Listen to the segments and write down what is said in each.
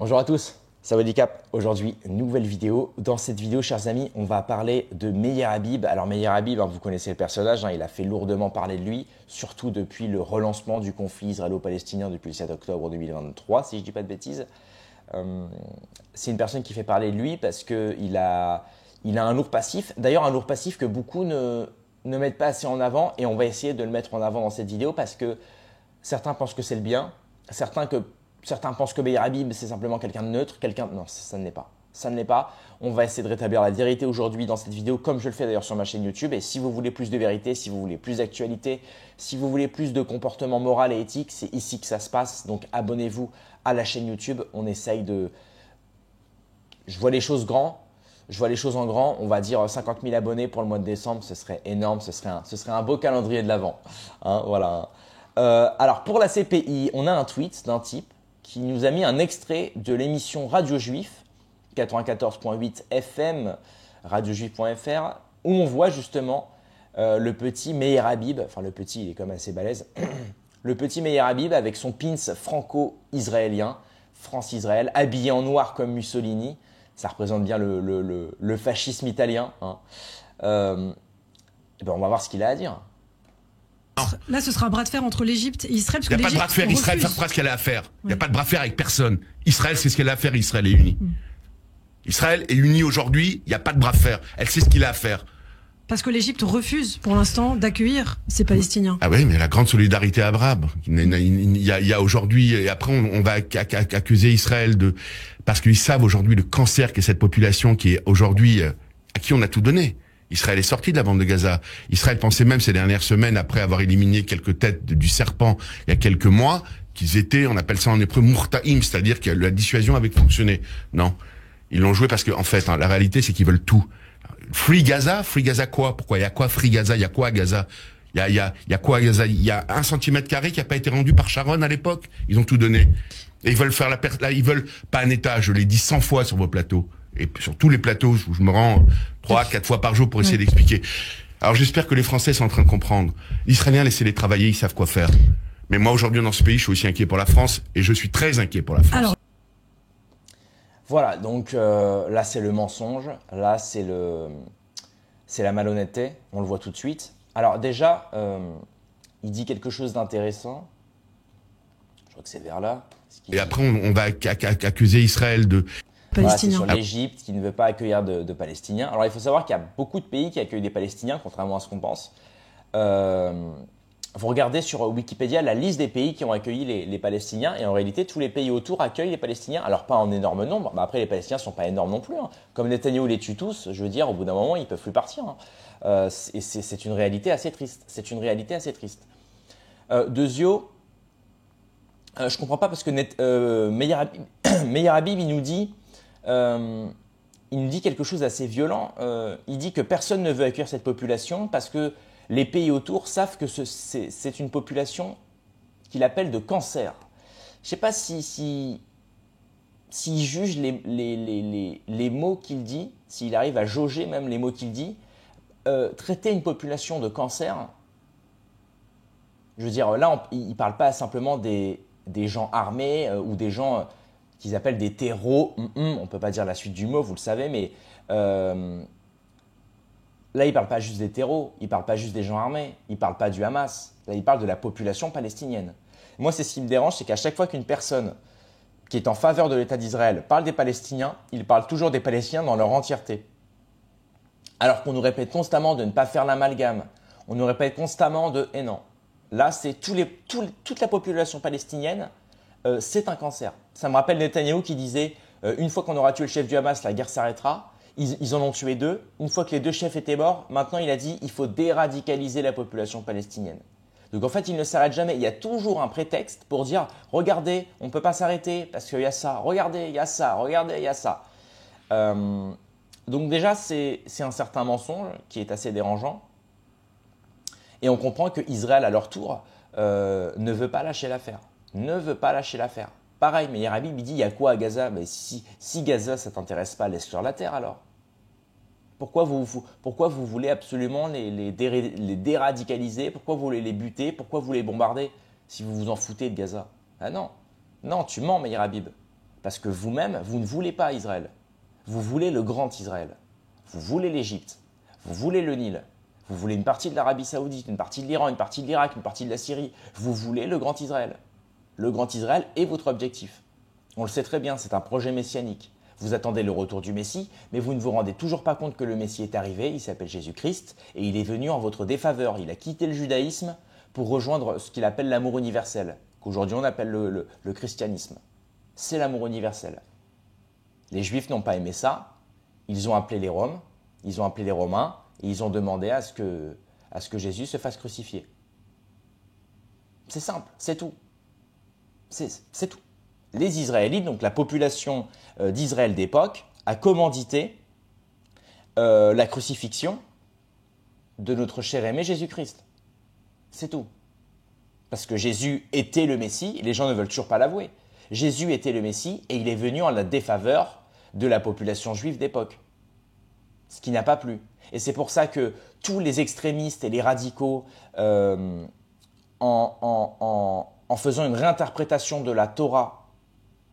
Bonjour à tous, ça va Cap. Aujourd'hui, nouvelle vidéo. Dans cette vidéo, chers amis, on va parler de Meir Habib. Alors Meir Habib, vous connaissez le personnage, il a fait lourdement parler de lui, surtout depuis le relancement du conflit israélo-palestinien depuis le 7 octobre 2023, si je ne dis pas de bêtises. C'est une personne qui fait parler de lui parce qu'il a un lourd passif. D'ailleurs, un lourd passif que beaucoup ne mettent pas assez en avant, et on va essayer de le mettre en avant dans cette vidéo parce que certains pensent que c'est le bien, certains pensent que Meir Habib, c'est simplement quelqu'un de neutre, Non, ça ne l'est pas. Ça ne l'est pas. On va essayer de rétablir la vérité aujourd'hui dans cette vidéo, comme je le fais d'ailleurs sur ma chaîne YouTube. Et si vous voulez plus de vérité, si vous voulez plus d'actualité, si vous voulez plus de comportement moral et éthique, c'est ici que ça se passe. Donc abonnez-vous à la chaîne YouTube. On essaye de... Je vois les choses en grand. On va dire 50 000 abonnés pour le mois de décembre. Ce serait énorme. Ce serait un beau calendrier de l'Avent. Voilà. Alors pour la CPI, on a un tweet d'un type qui nous a mis un extrait de l'émission Radio Juif, 94.8 FM, radiojuif.fr, où on voit justement le petit Meir Habib, enfin le petit, il est quand même assez balèze, le petit Meir Habib avec son pins franco-israélien, France-Israël, habillé en noir comme Mussolini, ça représente bien le fascisme italien. Et ben on va voir ce qu'il a à dire. Là, ce sera un bras de fer entre l'Égypte et Israël. Il n'y a pas de bras de fer. Israël fera ce qu'elle a à faire. Il n'y a pas de bras de fer avec personne. Israël sait ce qu'elle a à faire. Israël est uni. Israël est uni aujourd'hui. Il n'y a pas de bras de fer. Elle sait ce qu'il a à faire. Parce que l'Égypte refuse, pour l'instant, d'accueillir ces Palestiniens. Ah oui, mais la grande solidarité arabe. Il y a aujourd'hui, et après on va accuser Israël parce qu'ils savent aujourd'hui le cancer qu'est cette population qui est aujourd'hui, à qui on a tout donné. Israël est sorti de la bande de Gaza. Israël pensait même ces dernières semaines, après avoir éliminé quelques têtes du serpent il y a quelques mois, qu'ils étaient, on appelle ça en hébreu, murta'im, c'est-à-dire que la dissuasion avait fonctionné. Non. Ils l'ont joué parce que, en fait, la réalité, c'est qu'ils veulent tout. Free Gaza quoi? Pourquoi? Il y a quoi Free Gaza? Il y a quoi à Gaza? Il y a quoi à Gaza? Il y a 1 cm² qui n'a pas été rendu par Sharon à l'époque. Ils ont tout donné. Et ils veulent faire ils veulent pas un État, je l'ai dit 100 fois sur vos plateaux. Et sur tous les plateaux où je me rends 3-4 fois par jour pour essayer d'expliquer. Alors j'espère que les Français sont en train de comprendre. Les Israéliens, laissez-les travailler, ils savent quoi faire. Mais moi aujourd'hui dans ce pays, je suis aussi inquiet pour la France, et je suis très inquiet pour la France. Alors... Voilà, donc là c'est le mensonge, là c'est la malhonnêteté, on le voit tout de suite. Alors déjà, il dit quelque chose d'intéressant. Je crois que c'est vers là. Et après on va accuser Israël de... Voilà, c'est sur l'Égypte qui ne veut pas accueillir de Palestiniens. Alors il faut savoir qu'il y a beaucoup de pays qui accueillent des Palestiniens, contrairement à ce qu'on pense. Vous regardez sur Wikipédia la liste des pays qui ont accueilli les Palestiniens, et en réalité tous les pays autour accueillent les Palestiniens. Alors pas en énorme nombre, mais après les Palestiniens ne sont pas énormes non plus. Comme Netanyahou les tue tous, je veux dire, au bout d'un moment ils ne peuvent plus partir. Et c'est une réalité assez triste. C'est une réalité assez triste. Deuxio, je ne comprends pas parce que Meir Habib il nous dit quelque chose d'assez violent. Il dit que personne ne veut accueillir cette population parce que les pays autour savent que c'est une population qu'il appelle de cancer. Je ne sais pas s'il juge les mots qu'il dit, s'il arrive à jauger même les mots qu'il dit. Traiter une population de cancer, je veux dire, là, il ne parle pas simplement des gens armés ou des gens... qu'ils appellent des terreaux, on ne peut pas dire la suite du mot, vous le savez, mais là, il ne parle pas juste des terreaux, il ne parle pas juste des gens armés, il ne parle pas du Hamas, là, il parle de la population palestinienne. Moi, c'est ce qui me dérange, c'est qu'à chaque fois qu'une personne qui est en faveur de l'État d'Israël parle des Palestiniens, il parle toujours des Palestiniens dans leur entièreté. Alors qu'on nous répète constamment de ne pas faire l'amalgame, on nous répète constamment de « eh non ». Là, c'est toute la population palestinienne, c'est un cancer. Ça me rappelle Netanyahou qui disait une fois qu'on aura tué le chef du Hamas, la guerre s'arrêtera. Ils en ont tué 2. Une fois que les 2 chefs étaient morts, maintenant il a dit il faut déradicaliser la population palestinienne. Donc en fait, il ne s'arrête jamais. Il y a toujours un prétexte pour dire regardez, on ne peut pas s'arrêter parce qu'il y a ça. Regardez, il y a ça. Regardez, il y a ça. Donc déjà, c'est un certain mensonge qui est assez dérangeant. Et on comprend que Israël, à leur tour, ne veut pas lâcher l'affaire. Ne veut pas lâcher l'affaire. Pareil, Meir Habib, il dit, il y a quoi à Gaza? Mais si Gaza, ça ne t'intéresse pas, laisse sur la terre alors. Pourquoi vous voulez absolument les déradicaliser? Pourquoi vous voulez les buter? Pourquoi vous les bombarder si vous vous en foutez de Gaza? Ah non, non, tu mens, Meir Habib. Parce que vous-même, vous ne voulez pas Israël. Vous voulez le grand Israël. Vous voulez l'Égypte. Vous voulez le Nil. Vous voulez une partie de l'Arabie Saoudite, une partie de l'Iran, une partie de l'Irak, une partie de la Syrie. Vous voulez le grand Israël. Le grand Israël est votre objectif. On le sait très bien, c'est un projet messianique. Vous attendez le retour du Messie, mais vous ne vous rendez toujours pas compte que le Messie est arrivé, il s'appelle Jésus-Christ, et il est venu en votre défaveur. Il a quitté le judaïsme pour rejoindre ce qu'il appelle l'amour universel, qu'aujourd'hui on appelle le christianisme. C'est l'amour universel. Les Juifs n'ont pas aimé ça, ils ont appelé les Roms, ils ont appelé les Romains, et ils ont demandé à ce que Jésus se fasse crucifier. C'est simple, c'est tout. C'est tout. Les Israélites, donc la population d'Israël d'époque, a commandité la crucifixion de notre cher aimé Jésus-Christ. C'est tout. Parce que Jésus était le Messie, les gens ne veulent toujours pas l'avouer. Jésus était le Messie et il est venu en la défaveur de la population juive d'époque. Ce qui n'a pas plu. Et c'est pour ça que tous les extrémistes et les radicaux, en faisant une réinterprétation de la Torah,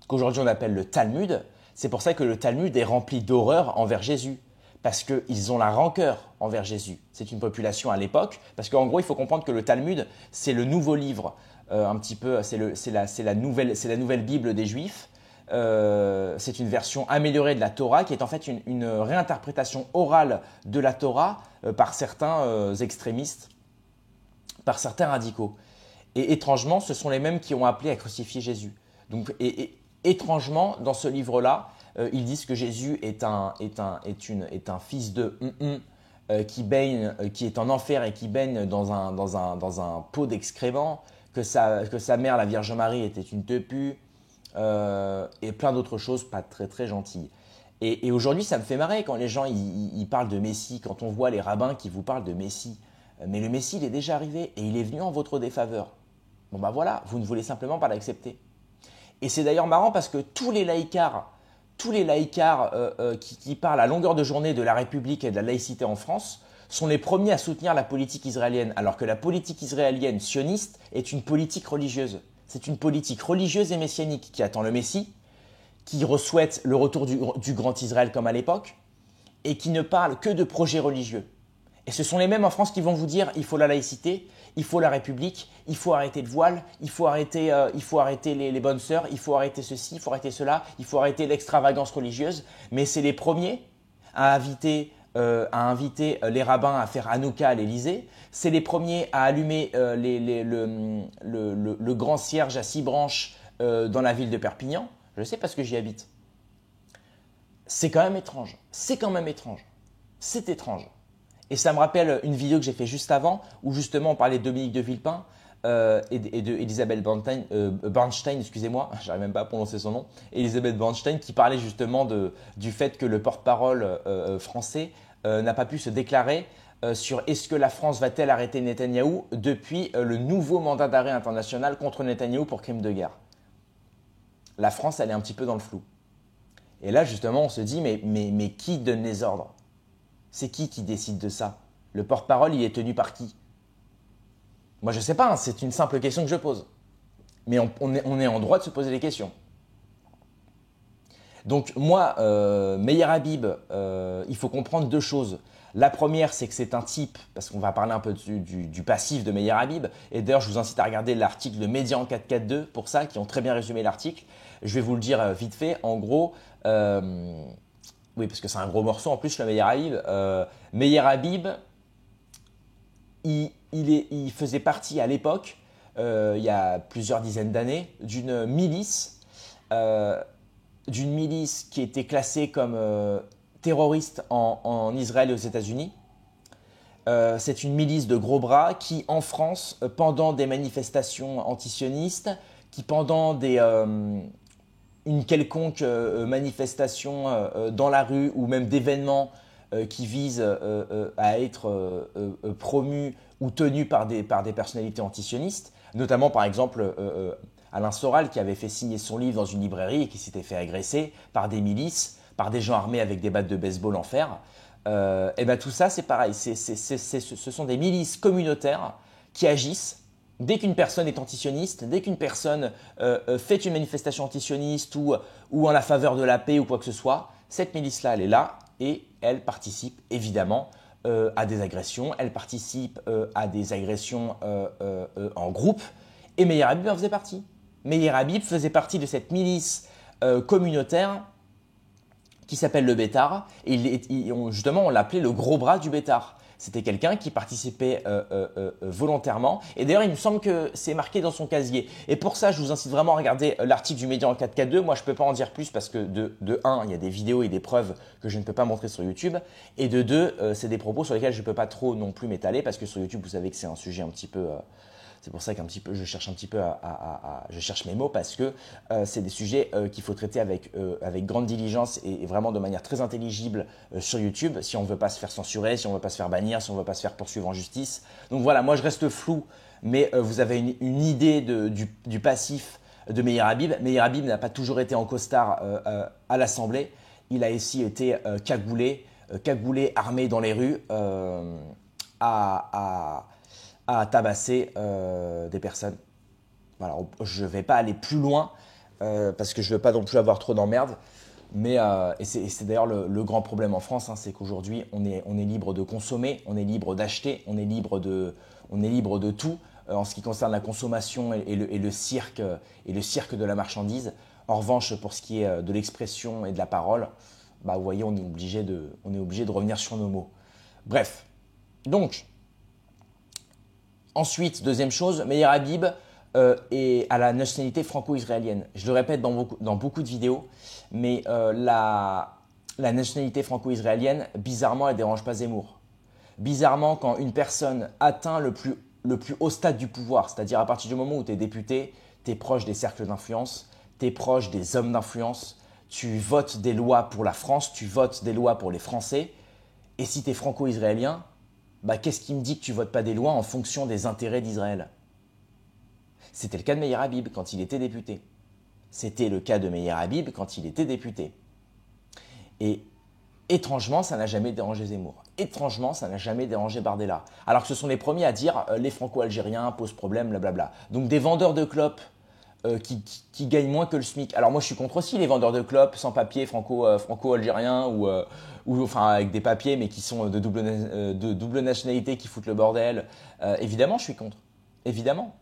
qu'aujourd'hui on appelle le Talmud, c'est pour ça que le Talmud est rempli d'horreur envers Jésus. Parce qu'ils ont la rancœur envers Jésus. C'est une population à l'époque. Parce qu'en gros, il faut comprendre que le Talmud, c'est le nouveau livre, un petit peu, c'est la nouvelle Bible des Juifs. C'est une version améliorée de la Torah qui est en fait une réinterprétation orale de la Torah par certains extrémistes, par certains radicaux. Et étrangement, ce sont les mêmes qui ont appelé à crucifier Jésus. Donc, étrangement, dans ce livre-là, ils disent que Jésus est un fils de qui est en enfer et qui baigne dans un pot d'excréments, que sa mère, la Vierge Marie, était une teupue, et plein d'autres choses pas très très gentilles. Et aujourd'hui, ça me fait marrer quand les gens ils parlent de Messie, quand on voit les rabbins qui vous parlent de Messie. Mais le Messie, il est déjà arrivé et il est venu en votre défaveur. Bon bah voilà, vous ne voulez simplement pas l'accepter. Et c'est d'ailleurs marrant parce que tous les laïcards qui parlent à longueur de journée de la République et de la laïcité en France sont les premiers à soutenir la politique israélienne, alors que la politique israélienne sioniste est une politique religieuse. C'est une politique religieuse et messianique qui attend le Messie, qui souhaite le retour du grand Israël comme à l'époque, et qui ne parle que de projets religieux. Et ce sont les mêmes en France qui vont vous dire il faut la laïcité, il faut la République, il faut arrêter le voile, il faut arrêter les bonnes sœurs, il faut arrêter ceci, il faut arrêter cela, il faut arrêter l'extravagance religieuse. Mais c'est les premiers à inviter les rabbins à faire Hanouka à l'Élysée. C'est les premiers à allumer le grand cierge à 6 branches dans la ville de Perpignan. Je sais parce que j'y habite. C'est quand même étrange. C'est quand même étrange. C'est étrange. Et ça me rappelle une vidéo que j'ai fait juste avant où justement on parlait de Dominique de Villepin et de Elisabeth Bernstein, excusez-moi, j'arrive même pas à prononcer son nom, Elisabeth Bernstein qui parlait justement du fait que le porte-parole français n'a pas pu se déclarer sur est-ce que la France va-t-elle arrêter Netanyahou depuis le nouveau mandat d'arrêt international contre Netanyahou pour crime de guerre. La France, elle est un petit peu dans le flou. Et là, justement, on se dit, mais qui donne les ordres? C'est qui décide de ça? Le porte-parole, il est tenu par qui? Moi, je ne sais pas, hein, c'est une simple question que je pose. Mais on est en droit de se poser des questions. Donc moi, Meir Habib, il faut comprendre deux choses. La première, c'est que c'est un type, parce qu'on va parler un peu du passif de Meir Habib, et d'ailleurs, je vous incite à regarder l'article de Médian 442 pour ça, qui ont très bien résumé l'article. Je vais vous le dire vite fait. En gros, oui, parce que c'est un gros morceau en plus, le Meir Habib. Meir Habib, il faisait partie à l'époque, il y a plusieurs dizaines d'années, d'une milice qui était classée comme terroriste en Israël et aux États-Unis. C'est une milice de gros bras qui, en France, pendant des manifestations antisionistes, qui pendant une quelconque manifestation dans la rue ou même d'événements qui visent à être promus ou tenus par des personnalités antisionistes, notamment par exemple Alain Soral qui avait fait signer son livre dans une librairie et qui s'était fait agresser par des milices, par des gens armés avec des battes de baseball en fer. Et ben tout ça c'est pareil, ce sont des milices communautaires qui agissent Dès qu'une personne est antisioniste, dès qu'une personne fait une manifestation antisioniste ou en la faveur de la paix ou quoi que ce soit, cette milice-là, elle est là et elle participe évidemment à des agressions. Elle participe à des agressions en groupe. Et Meir Habib en faisait partie. Meir Habib faisait partie de cette milice communautaire qui s'appelle le Bétar. Et justement, on l'appelait le gros bras du Bétar. C'était quelqu'un qui participait volontairement. Et d'ailleurs, il me semble que c'est marqué dans son casier. Et pour ça, je vous incite vraiment à regarder l'article du Média en 4K2. Moi, je ne peux pas en dire plus parce que de un, il y a des vidéos et des preuves que je ne peux pas montrer sur YouTube. Et de deux, c'est des propos sur lesquels je ne peux pas trop non plus m'étaler parce que sur YouTube, vous savez que c'est un sujet un petit peu… c'est pour ça qu'un petit peu, je cherche un petit peu je cherche mes mots parce que c'est des sujets qu'il faut traiter avec grande diligence et vraiment de manière très intelligible sur YouTube si on ne veut pas se faire censurer, si on ne veut pas se faire bannir, si on ne veut pas se faire poursuivre en justice. Donc voilà, moi je reste flou, mais vous avez une idée du passif de Meir Habib. Meir Habib n'a pas toujours été en costard à l'Assemblée. Il a aussi été cagoulé, armé dans les rues à tabasser des personnes. Voilà, je ne vais pas aller plus loin parce que je ne veux pas non plus avoir trop d'emmerdes. Mais et c'est d'ailleurs le grand problème en France, hein, c'est qu'aujourd'hui on est libre de consommer, on est libre d'acheter, on est libre de tout en ce qui concerne la consommation et le cirque de la marchandise. En revanche, pour ce qui est de l'expression et de la parole, bah, vous voyez, on est obligé de revenir sur nos mots. Bref, donc ensuite, deuxième chose, Meir Habib est à la nationalité franco-israélienne. Je le répète dans beaucoup de vidéos, mais la nationalité franco-israélienne, bizarrement, elle ne dérange pas Zemmour. Bizarrement, quand une personne atteint le plus haut stade du pouvoir, c'est-à-dire à partir du moment où tu es député, tu es proche des cercles d'influence, tu es proche des hommes d'influence, tu votes des lois pour la France, tu votes des lois pour les Français, et si tu es franco-israélien, bah, qu'est-ce qui me dit que tu ne votes pas des lois en fonction des intérêts d'Israël? C'était le cas de Meir Habib quand il était député. C'était le cas de Meir Habib quand il était député. Et étrangement, ça n'a jamais dérangé Zemmour. Étrangement, ça n'a jamais dérangé Bardella. Alors que ce sont les premiers à dire les franco-algériens posent problème, blablabla. Donc des vendeurs de clopes qui gagnent moins que le SMIC. Alors moi, je suis contre aussi les vendeurs de clopes sans papier franco-algériens ou enfin avec des papiers mais qui sont de double nationalité qui foutent le bordel. Évidemment, je suis contre. Évidemment.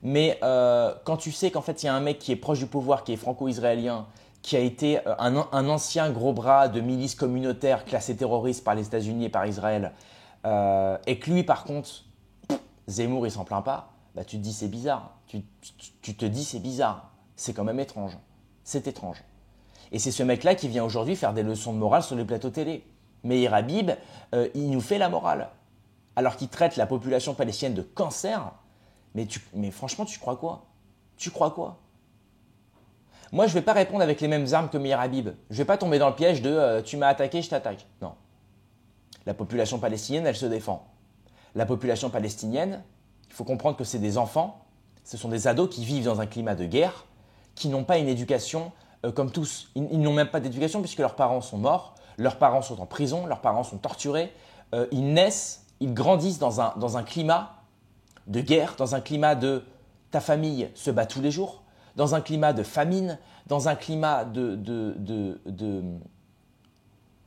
Mais quand tu sais qu'en fait, il y a un mec qui est proche du pouvoir, qui est franco-israélien, qui a été un ancien gros bras de milice communautaire classé terroriste par les États-Unis et par Israël, et que lui, par contre, Zemmour, il s'en plaint pas, bah, tu te dis c'est bizarre. Tu te dis c'est bizarre. C'est quand même étrange. C'est étrange. Et c'est ce mec-là qui vient aujourd'hui faire des leçons de morale sur les plateaux télé. Meir Habib, il nous fait la morale. Alors qu'il traite la population palestinienne de cancer. Mais franchement, tu crois quoi? Tu crois quoi? Moi, je ne vais pas répondre avec les mêmes armes que Meir Habib. Je ne vais pas tomber dans le piège de tu m'as attaqué, je t'attaque. Non. La population palestinienne, elle se défend. La population palestinienne, il faut comprendre que c'est des enfants, ce sont des ados qui vivent dans un climat de guerre, qui n'ont pas une éducation comme tous. Ils n'ont même pas d'éducation puisque leurs parents sont morts, leurs parents sont en prison, leurs parents sont torturés. Ils naissent, ils grandissent dans un climat de guerre, dans un climat de ta famille se bat tous les jours, dans un climat de famine, dans un climat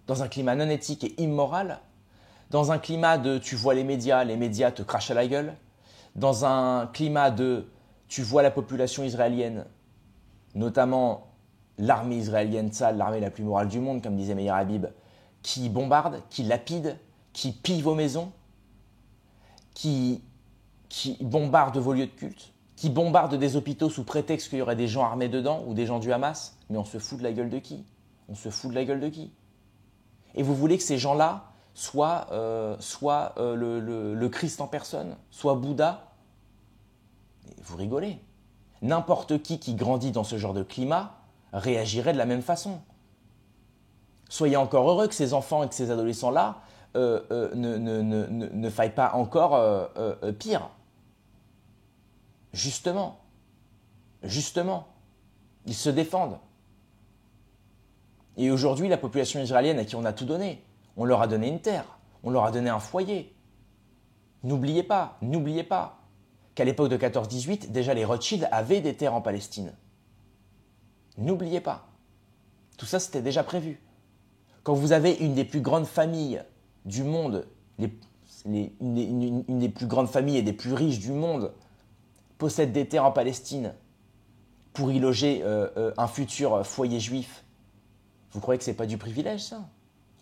dans un climat non éthique et immoral, dans un climat de tu vois les médias te crachent à la gueule, dans un climat de tu vois la population israélienne, notamment l'armée israélienne, l'armée la plus morale du monde, comme disait Meir Habib, qui bombarde, qui lapide, qui pille vos maisons, qui bombarde vos lieux de culte, qui bombarde des hôpitaux sous prétexte qu'il y aurait des gens armés dedans ou des gens du Hamas. Mais on se fout de la gueule de qui? On se fout de la gueule de qui? Et vous voulez que ces gens-là soient le Christ en personne, soit Bouddha? Vous rigolez. N'importe qui grandit dans ce genre de climat réagirait de la même façon. Soyez encore heureux que ces enfants et que ces adolescents-là ne faillent pas encore pire. Justement, ils se défendent. Et aujourd'hui, la population israélienne à qui on a tout donné, on leur a donné une terre, on leur a donné un foyer. N'oubliez pas qu'à l'époque de 14-18, déjà les Rothschild avaient des terres en Palestine. N'oubliez pas. Tout ça, c'était déjà prévu. Quand vous avez une des plus grandes familles du monde, une des plus grandes familles et des plus riches du monde, possède des terres en Palestine pour y loger un futur foyer juif, vous croyez que ce n'est pas du privilège, ça?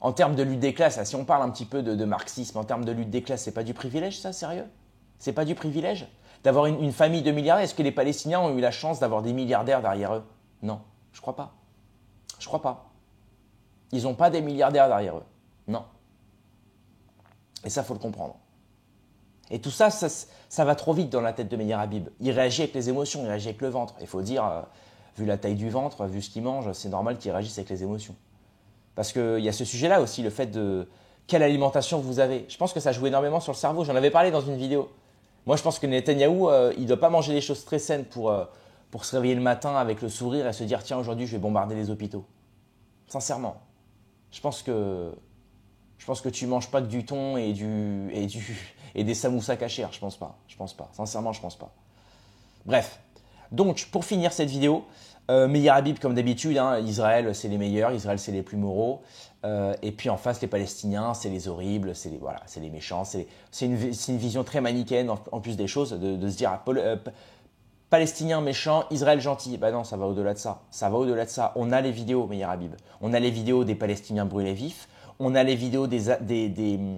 En termes de lutte des classes, si on parle un petit peu de marxisme, en termes de lutte des classes, c'est pas du privilège, ça, sérieux? C'est pas du privilège d'avoir une famille de milliardaires? Est-ce que les Palestiniens ont eu la chance d'avoir des milliardaires derrière eux? Non, je crois pas. Je crois pas. Ils n'ont pas des milliardaires derrière eux. Non. Et ça, il faut le comprendre. Et tout ça, ça va trop vite dans la tête de Meir Habib. Il réagit avec les émotions, il réagit avec le ventre. Il faut dire, vu la taille du ventre, vu ce qu'il mange, c'est normal qu'il réagisse avec les émotions. Parce qu'il y a ce sujet-là aussi, le fait de quelle alimentation vous avez. Je pense que ça joue énormément sur le cerveau. J'en avais parlé dans une vidéo. Moi, je pense que Netanyahou, il ne doit pas manger des choses très saines pour se réveiller le matin avec le sourire et se dire, tiens, aujourd'hui, je vais bombarder les hôpitaux. Sincèrement. Je pense que tu manges pas que du thon et des samoussas cachers. Je pense pas. Sincèrement, je pense pas. Bref. Donc, pour finir cette vidéo, Meir Habib, comme d'habitude, hein, Israël, c'est les meilleurs. Israël, c'est les plus moraux. Et puis en face, les Palestiniens, c'est les horribles, c'est les méchants. C'est une vision très manichéenne, en plus des choses, de se dire Palestiniens méchants, Israël gentil. Ben non, ça va au-delà de ça. Ça va au-delà de ça. On a les vidéos, Meir Habib. On a les vidéos des Palestiniens brûlés vifs. On a les vidéos des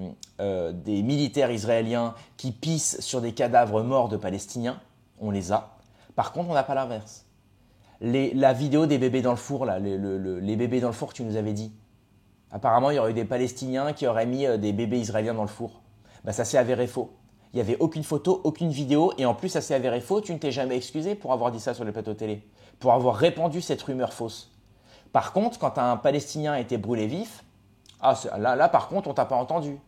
militaires israéliens qui pissent sur des cadavres morts de Palestiniens. On les a. Par contre, on n'a pas l'inverse. La vidéo des bébés dans le four, là, les bébés dans le four que tu nous avais dit. Apparemment, il y aurait eu des Palestiniens qui auraient mis des bébés israéliens dans le four. Ben, ça s'est avéré faux. Il n'y avait aucune photo, aucune vidéo, et en plus, ça s'est avéré faux. Tu ne t'es jamais excusé pour avoir dit ça sur le plateau télé, pour avoir répandu cette rumeur fausse. Par contre, quand un Palestinien a été brûlé vif, là, par contre, on t'a pas entendu.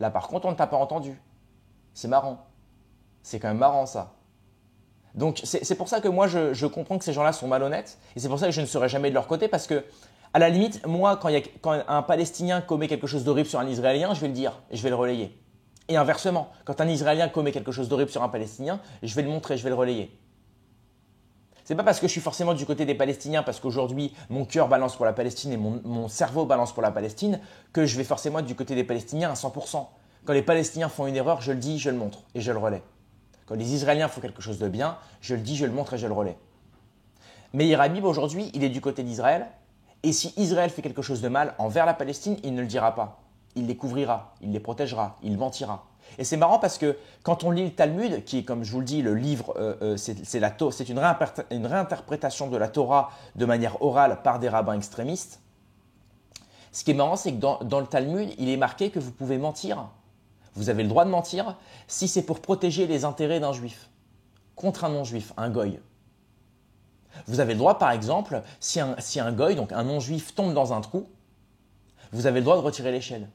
Là, par contre, on ne t'a pas entendu. C'est marrant. C'est quand même marrant, ça. Donc, c'est pour ça que moi, je comprends que ces gens-là sont malhonnêtes, et c'est pour ça que je ne serai jamais de leur côté, parce que, à la limite, moi, quand un Palestinien commet quelque chose d'horrible sur un Israélien, je vais le dire, et je vais le relayer. Et inversement, quand un Israélien commet quelque chose d'horrible sur un Palestinien, je vais le montrer, je vais le relayer. C'est pas parce que je suis forcément du côté des Palestiniens, parce qu'aujourd'hui, mon cœur balance pour la Palestine et mon cerveau balance pour la Palestine, que je vais forcément être du côté des Palestiniens à 100%. Quand les Palestiniens font une erreur, je le dis, je le montre et je le relaie. Quand les Israéliens font quelque chose de bien, je le dis, je le montre et je le relaie. Meir Habib, aujourd'hui, il est du côté d'Israël. Et si Israël fait quelque chose de mal envers la Palestine, il ne le dira pas. Il les couvrira, il les protégera, il mentira. Et c'est marrant parce que quand on lit le Talmud, qui est, comme je vous le dis, le livre, c'est une réinterprétation de la Torah de manière orale par des rabbins extrémistes. Ce qui est marrant, c'est que dans le Talmud, il est marqué que vous pouvez mentir. Vous avez le droit de mentir si c'est pour protéger les intérêts d'un juif contre un non-juif, un goy. Vous avez le droit, par exemple, si un goy, donc un non-juif, tombe dans un trou, vous avez le droit de retirer l'échelle.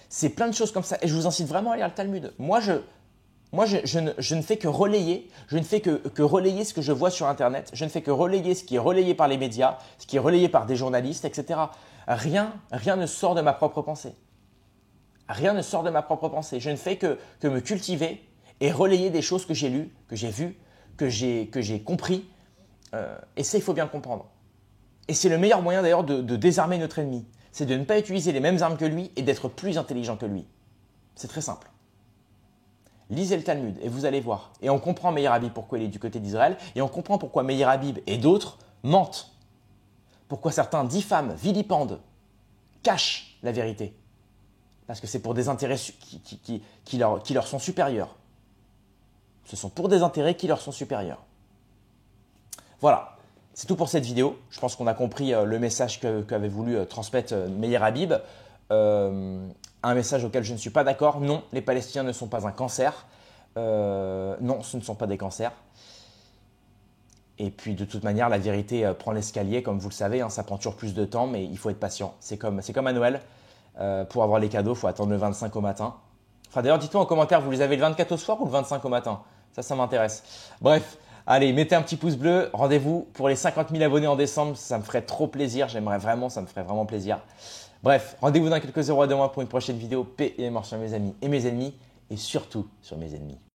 C'est plein de choses comme ça. Et je vous incite vraiment à lire le Talmud. Moi, je ne fais que relayer. Je ne fais que relayer ce que je vois sur Internet. Je ne fais que relayer ce qui est relayé par les médias, ce qui est relayé par des journalistes, etc. Rien ne sort de ma propre pensée. Rien ne sort de ma propre pensée. Je ne fais que me cultiver et relayer des choses que j'ai lues, que j'ai vues, que j'ai compris. Et ça, il faut bien le comprendre. Et c'est le meilleur moyen d'ailleurs de désarmer notre ennemi. C'est de ne pas utiliser les mêmes armes que lui et d'être plus intelligent que lui. C'est très simple. Lisez le Talmud et vous allez voir. Et on comprend Meir Habib pourquoi il est du côté d'Israël et on comprend pourquoi Meir Habib et d'autres mentent. Pourquoi certains diffament, vilipendent, cachent la vérité. Parce que c'est pour des intérêts qui leur sont supérieurs. Ce sont pour des intérêts qui leur sont supérieurs. Voilà. C'est tout pour cette vidéo. Je pense qu'on a compris le message qu'avait voulu transmettre Meir Habib. Un message auquel je ne suis pas d'accord. Non, les Palestiniens ne sont pas un cancer. Non, ce ne sont pas des cancers. Et puis de toute manière, la vérité prend l'escalier, comme vous le savez. Hein, ça prend toujours plus de temps, mais il faut être patient. C'est comme à Noël. Pour avoir les cadeaux, il faut attendre le 25 au matin. Enfin, d'ailleurs, dites-moi en commentaire, vous les avez le 24 au soir ou le 25 au matin? Ça m'intéresse. Bref. Allez, mettez un petit pouce bleu. Rendez-vous pour les 50 000 abonnés en décembre. Ça me ferait trop plaisir. J'aimerais vraiment, ça me ferait vraiment plaisir. Bref, rendez-vous dans quelques heures à demain pour une prochaine vidéo. Paix et mort sur mes amis et mes ennemis. Et surtout sur mes ennemis.